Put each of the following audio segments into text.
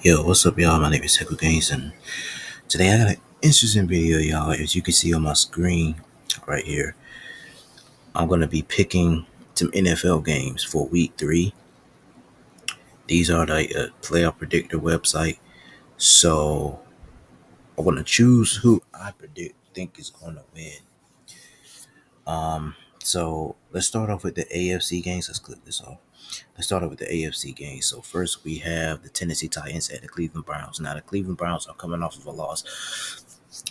Yo, what's up, y'all? My name is Heckle Gaines, and today I got an interesting video, y'all. As you can see on my screen right here, I'm gonna be picking some NFL games for Week 3. These are the playoff predictor website, so I want to choose who I think is gonna win. So let's start off with the AFC games. Let's click this off. Let's start off with the AFC games. So first we have the Tennessee Titans at the Cleveland Browns. Now the Cleveland Browns are coming off of a loss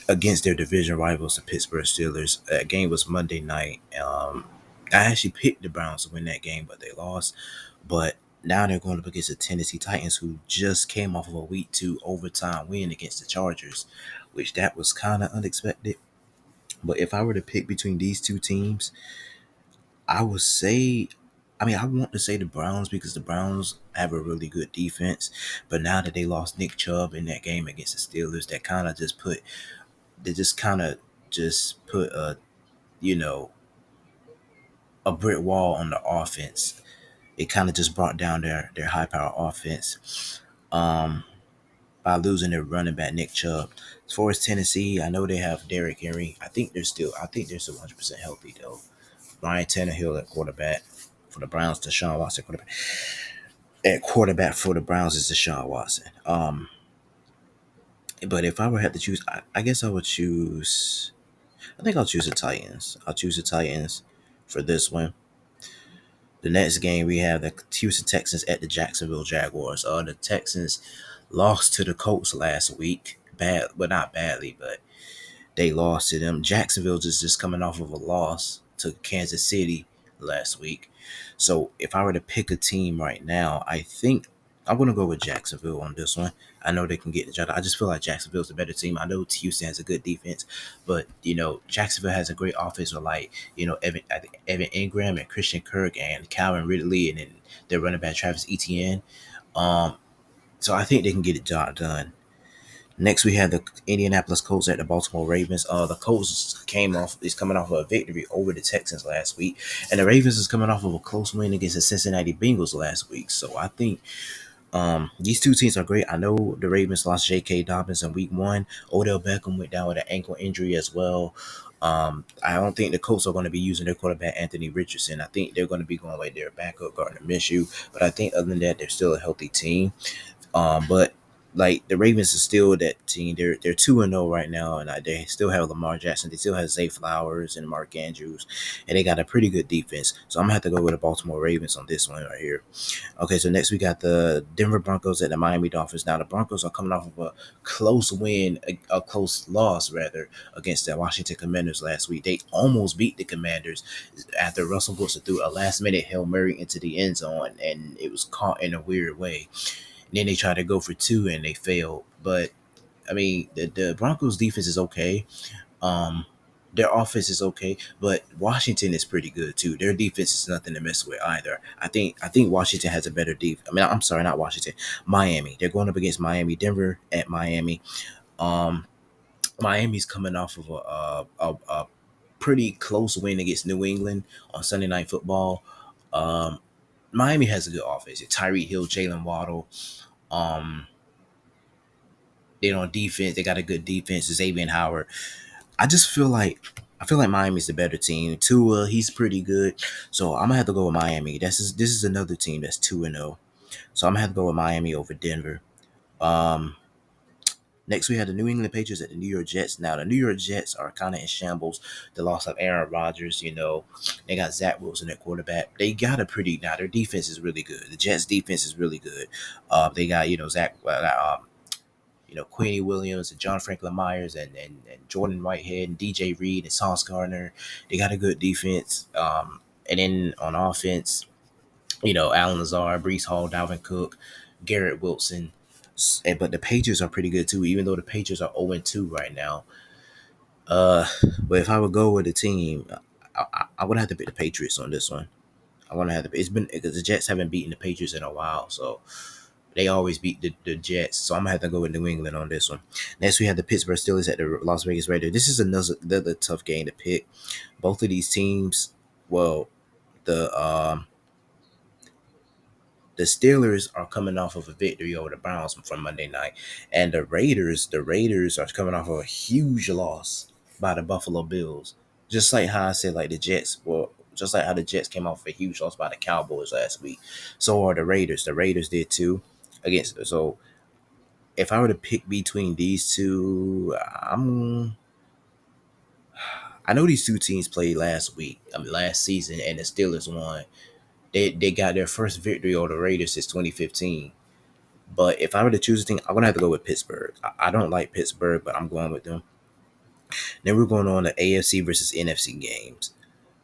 against their division rivals, the Pittsburgh Steelers. That game was Monday night. I actually picked the Browns to win that game, but they lost. But now they're going up against the Tennessee Titans, who just came off of a Week 2 overtime win against the Chargers, which that was kind of unexpected. But if I were to pick between these two teams, I would say, I want to say the Browns because the Browns have a really good defense. But now that they lost Nick Chubb in that game against the Steelers, that kind of just put they just kind of just put you know a brick wall on the offense. It kind of just brought down their high power offense um, by losing their running back Nick Chubb. As far as Tennessee, I know they have Derrick Henry. I think they're still 100% healthy though. Ryan Tannehill at quarterback for the Browns. Deshaun Watson quarterback. At quarterback for the Browns is Deshaun Watson. But if I were have to choose, I guess I would choose. I think I'll choose the Titans. I'll choose the Titans for this one. The next game we have the Houston Texans at the Jacksonville Jaguars. The Texans lost to the Colts last week. Bad, but not badly, but they lost to them. Jacksonville just coming off of a loss to Kansas City last week. So if I were to pick a team right now, I think I'm gonna go with Jacksonville on this one. I know they can get the job. I just feel like Jacksonville's a better team. I know Houston has a good defense, but Jacksonville has a great offense with like Evan Ingram and Christian Kirk and Calvin Ridley, and then their running back Travis Etienne. Um, so I think they can get the job done. Next, we have the Indianapolis Colts at the Baltimore Ravens. The Colts is coming off of a victory over the Texans last week, and the Ravens is coming off of a close win against the Cincinnati Bengals last week. So I think these two teams are great. I know the Ravens lost J.K. Dobbins in Week 1. Odell Beckham went down with an ankle injury as well. I don't think the Colts are going to be using their quarterback Anthony Richardson. I think they're going to be going with their backup Gardner Minshew. But I think other than that, they're still a healthy team. But like the Ravens is still that team. They're 2-0 right now, and they still have Lamar Jackson. They still have Zay Flowers and Mark Andrews, and they got a pretty good defense. So I'm gonna have to go with the Baltimore Ravens on this one right here. Okay, so next we got the Denver Broncos at the Miami Dolphins. Now the Broncos are coming off of a close win, a close loss rather, against the Washington Commanders last week. They almost beat the Commanders after Russell Wilson threw a last-minute Hail Mary into the end zone, and it was caught in a weird way. And then they tried to go for two and they failed. But the Broncos defense is okay. Um, their offense is okay, but Washington is pretty good too. Their defense is nothing to mess with either. I think Washington has a better defense. I'm sorry, not Washington. Miami. They're going up against Miami. Denver at Miami. Um, Miami's coming off of a pretty close win against New England on Sunday Night Football. Um, Miami has a good offense. Tyreek Hill, Jalen Waddle. Um, on defense, they got a good defense. Xavier Howard. I feel like Miami's the better team. Tua, he's pretty good. So I'm gonna have to go with Miami. This is another team that's 2-0. So I'm gonna have to go with Miami over Denver. Um Next we have the New England Patriots at the New York Jets. Now the New York Jets are kind of in shambles. The loss of Aaron Rodgers, they got Zach Wilson at quarterback. They got a pretty now. Their defense is really good. The Jets defense is really good. They got Zach Queenie Williams and John Franklin Myers and Jordan Whitehead and DJ Reed and Sauce Gardner. They got a good defense. And then on offense, Alan Lazard, Brees Hall, Dalvin Cook, Garrett Wilson. But the Patriots are pretty good too, even though the Patriots are 0-2 right now. Uh, but if I would go with a team, I would have to pick the Patriots on this one. I want to have to. It's been because the Jets haven't beaten the Patriots in a while, so they always beat the Jets, so I'm gonna have to go with New England on this one. Next, we have the Pittsburgh Steelers at the Las Vegas Raiders. This is another tough game to pick. Both of these teams, well, the The Steelers are coming off of a victory over the Browns from Monday night, and the Raiders are coming off of a huge loss by the Buffalo Bills. Just like how I said, like the Jets, well, just like how the Jets came off a huge loss by the Cowboys last week. So are the Raiders. The Raiders did too. Against so, if I were to pick between these two, I know these two teams played last week, last season, and the Steelers won. They got their first victory over the Raiders since 2015. But if I were to choose a team, I'm gonna have to go with Pittsburgh. I don't like Pittsburgh, but I'm going with them. Then we're going on the AFC versus NFC games.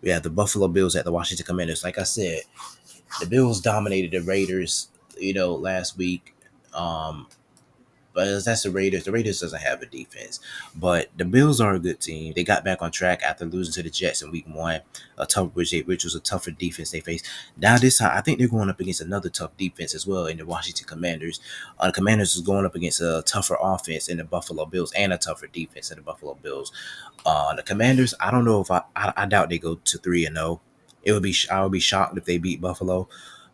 We have the Buffalo Bills at the Washington Commanders. Like I said, the Bills dominated the Raiders, last week. Um, but that's the Raiders. The Raiders doesn't have a defense, but the Bills are a good team. They got back on track after losing to the Jets in Week 1, which was a tougher defense they faced. Now this time, I think they're going up against another tough defense as well in the Washington Commanders. The Commanders is going up against a tougher offense in the Buffalo Bills and a tougher defense in the Buffalo Bills. The Commanders, I don't know if I doubt they go to 3-0. I would be shocked if they beat Buffalo.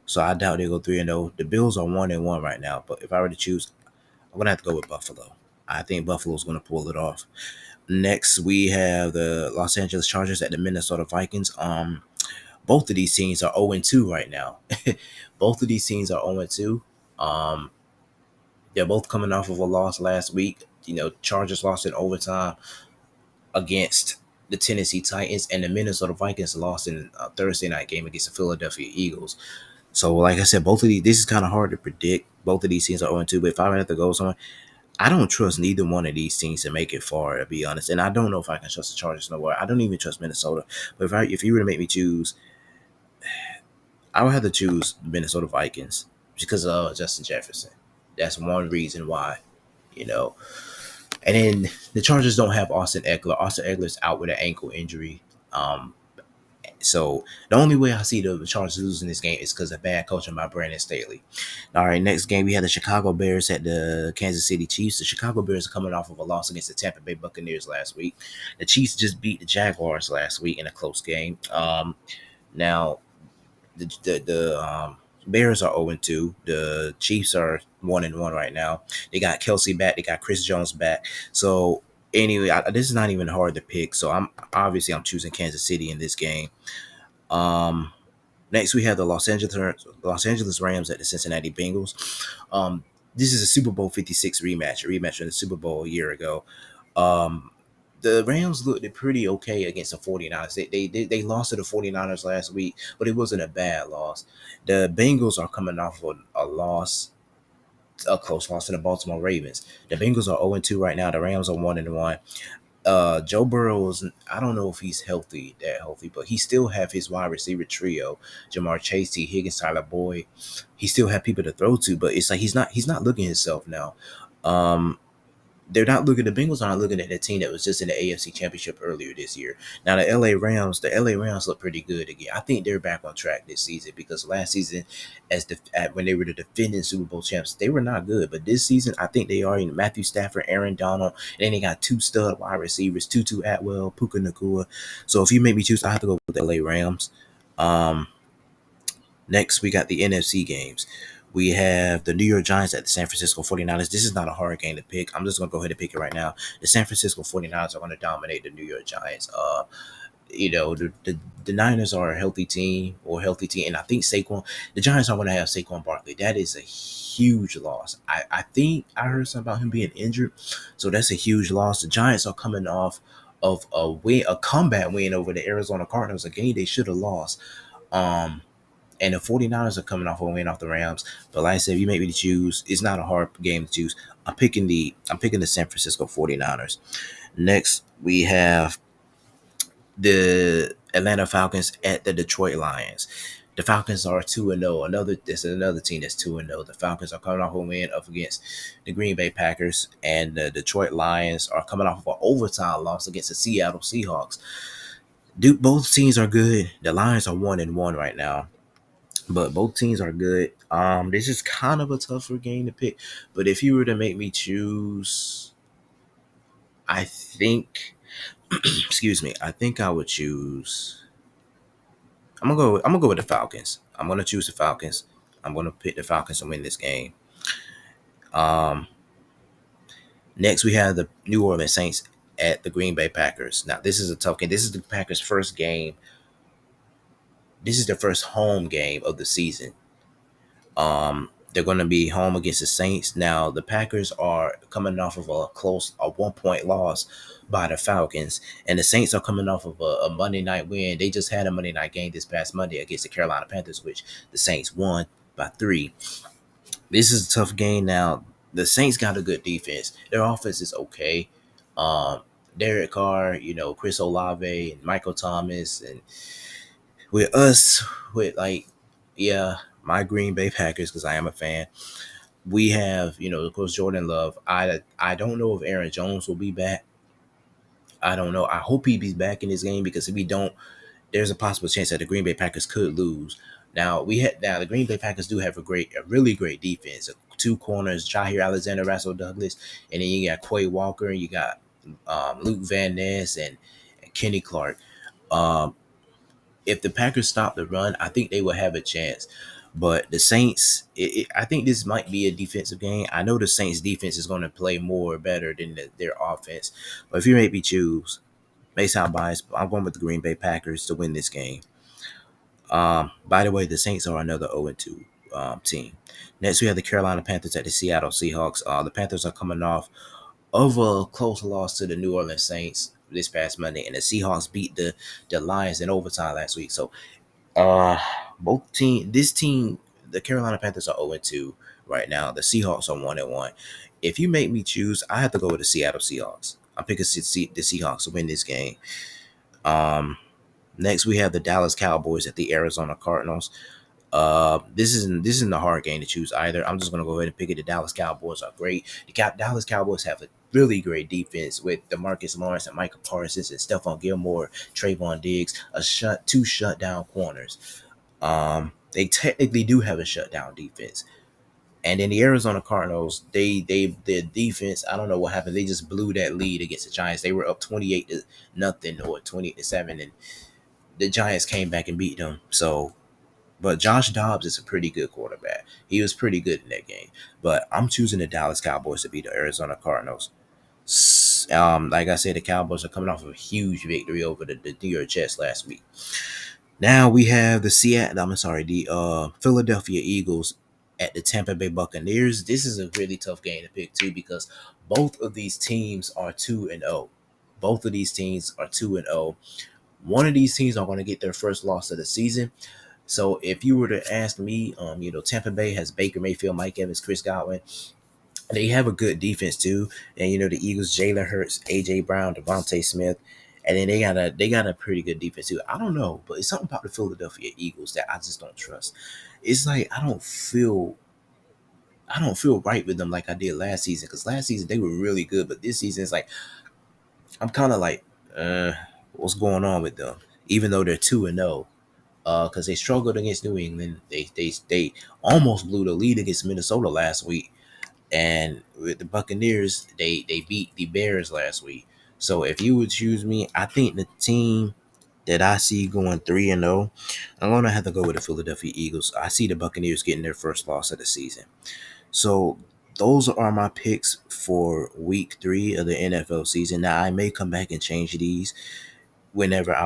So I doubt they go 3-0. The Bills are 1-1 right now. But if I were to choose, I'm gonna have to go with Buffalo. I think Buffalo's gonna pull it off. Next, we have the Los Angeles Chargers at the Minnesota Vikings. Both of these teams are 0-2 right now. Both of these teams are 0-2. Um, they're both coming off of a loss last week. Chargers lost in overtime against the Tennessee Titans, and the Minnesota Vikings lost in a Thursday night game against the Philadelphia Eagles. So, like I said, both of these, this is kind of hard to predict. Both of these teams are 0-2, but if I had to go somewhere, I don't trust neither one of these teams to make it far, to be honest. And I don't know if I can trust the Chargers nowhere. I don't even trust Minnesota. But if you were to make me choose, I would have to choose the Minnesota Vikings because of Justin Jefferson. That's one reason why, you know. And then the Chargers don't have Austin Eckler. Austin Eckler's out with an ankle injury. So the only way I see the Chargers losing this game is because of bad coaching by Brandon Staley. All right, next game we had the Chicago Bears at the Kansas City Chiefs. The Chicago Bears are coming off of a loss against the Tampa Bay Buccaneers last week. The Chiefs just beat the Jaguars last week in a close game. Now the Bears are 0-2. The Chiefs are 1-1 right now. They got Kelsey back. They got Chris Jones back. So anyway, this is not even hard to pick. So I'm choosing Kansas City in this game. Um, Next, we have the Los Angeles Rams at the Cincinnati Bengals. This is a Super Bowl 56 a rematch from the Super Bowl a year ago. Um, the Rams looked pretty okay against the 49ers. They lost to the 49ers last week, but it wasn't a bad loss. The Bengals are coming off of a close loss to the Baltimore Ravens. The Bengals are 0-2 right now. The Rams are 1-1. Joe Burrow I don't know if he's healthy, but he still have his wide receiver trio, Jamar Chase, T. Higgins, Tyler Boyd. He still have people to throw to, but it's like he's not looking himself now. Um, the Bengals are not looking at the team that was just in the AFC Championship earlier this year. Now the LA Rams look pretty good again. I think they're back on track this season because last season, when they were the defending Super Bowl champs, they were not good. But this season, I think they are. Matthew Stafford, Aaron Donald, and then they got two stud wide receivers, Tutu Atwell, Puka Nakua. So if you make me choose, I have to go with the LA Rams. Um, Next, we got the NFC games. We have the New York Giants at the San Francisco 49ers. This is not a hard game to pick. I'm just going to go ahead and pick it right now. The San Francisco 49ers are going to dominate the New York Giants. The Niners are a healthy team, and I think the Giants are going to have Saquon Barkley. That is a huge loss. I think I heard something about him being injured, so that's a huge loss. The Giants are coming off of a comeback win over the Arizona Cardinals, a game they should have lost. And the 49ers are coming off a win off the Rams. But like I said, if you make me to choose, it's not a hard game to choose. I'm picking the San Francisco 49ers. Next, we have the Atlanta Falcons at the Detroit Lions. The Falcons are 2-0. This is another team that's 2-0. The Falcons are coming off a win up against the Green Bay Packers, and the Detroit Lions are coming off of an overtime loss against the Seattle Seahawks. Both teams are good. The Lions are 1-1 right now, but both teams are good. This is kind of a tougher game to pick, but if you were to make me choose, I think, excuse me, I think I would choose. I'm gonna go with the Falcons. I'm gonna choose the Falcons. I'm going to pick the Falcons to win this game. Um, Next, we have the New Orleans Saints at the Green Bay Packers. Now, this is a tough game. This is the Packers' first game. This is their first home game of the season. They're going to be home against the Saints. Now, the Packers are coming off of a 1 point loss by the Falcons, and the Saints are coming off of a Monday night win. They just had a Monday night game this past Monday against the Carolina Panthers, which the Saints won by 3. This is a tough game. Now, the Saints got a good defense. Their offense is okay. Um, Derek Carr, Chris Olave and Michael Thomas, and with us, with yeah, my Green Bay Packers, because I am a fan. We have, of course, Jordan Love. I don't know if Aaron Jones will be back. I don't know. I hope he be back in this game, because if we don't, there's a possible chance that the Green Bay Packers could lose. Now the Green Bay Packers do have a really great defense. 2 corners, Jair Alexander, Russell Douglas, and then you got Quay Walker, and you got Luke Van Ness and Kenny Clark. Um, if the Packers stop the run, I think they will have a chance. But the Saints, I think this might be a defensive game. I know the Saints defense is going to play more better than their offense. But if you make me choose, may sound biased, but I'm going with the Green Bay Packers to win this game. By the way, the Saints are another 0-2 team. Next, we have the Carolina Panthers at the Seattle Seahawks. The Panthers are coming off of a close loss to the New Orleans Saints this past Monday, and the Seahawks beat the Lions in overtime last week. So, this team, the Carolina Panthers are 0-2 right now. The Seahawks are 1-1. If you make me choose, I have to go with the Seattle Seahawks. I'm picking the Seahawks to win this game. Next, we have the Dallas Cowboys at the Arizona Cardinals. This isn't a hard game to choose either. I'm just gonna go ahead and pick it. The Dallas Cowboys are great. The Dallas Cowboys have a really great defense with DeMarcus Lawrence and Michael Parsons and Stephon Gilmore, Trayvon Diggs, two shutdown corners. They technically do have a shutdown defense. And then the Arizona Cardinals, their defense, I don't know what happened. They just blew that lead against the Giants. They were up 28-0 or 28-7, and the Giants came back and beat them. So, but Josh Dobbs is a pretty good quarterback. He was pretty good in that game. But I'm choosing the Dallas Cowboys to beat the Arizona Cardinals. Like I said, the Cowboys are coming off of a huge victory over the New York Jets last week. Now we have the Philadelphia Eagles at the Tampa Bay Buccaneers. This is a really tough game to pick too, because both of these teams are 2-0. Both of these teams are 2-0. One of these teams are going to get their first loss of the season. So if you were to ask me, Tampa Bay has Baker Mayfield, Mike Evans, Chris Godwin. They have a good defense too, and the Eagles, Jalen Hurts, AJ Brown, Devontae Smith, and then they got a pretty good defense too. I don't know, but it's something about the Philadelphia Eagles that I just don't trust. It's like I don't feel right with them like I did last season, because last season they were really good, but this season it's like I'm kind of like, what's going on with them? Even though they're 2-0. Because they struggled against New England. They almost blew the lead against Minnesota last week, and with the Buccaneers, they beat the Bears last week. So if you would choose me, I think the team that I see going 3-0, I'm gonna have to go with the Philadelphia Eagles. I see the Buccaneers getting their first loss of the season. So those are my picks for week 3 of the NFL season. Now I may come back and change these whenever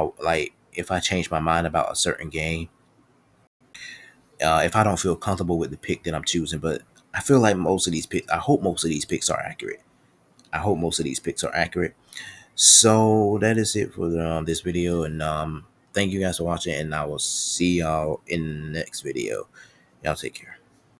if I change my mind about a certain game, if I don't feel comfortable with the pick that I'm choosing. But I feel like most of these picks, I hope most of these picks are accurate. I hope most of these picks are accurate. So that is it for this video, and thank you guys for watching, and I will see y'all in the next video. Y'all take care.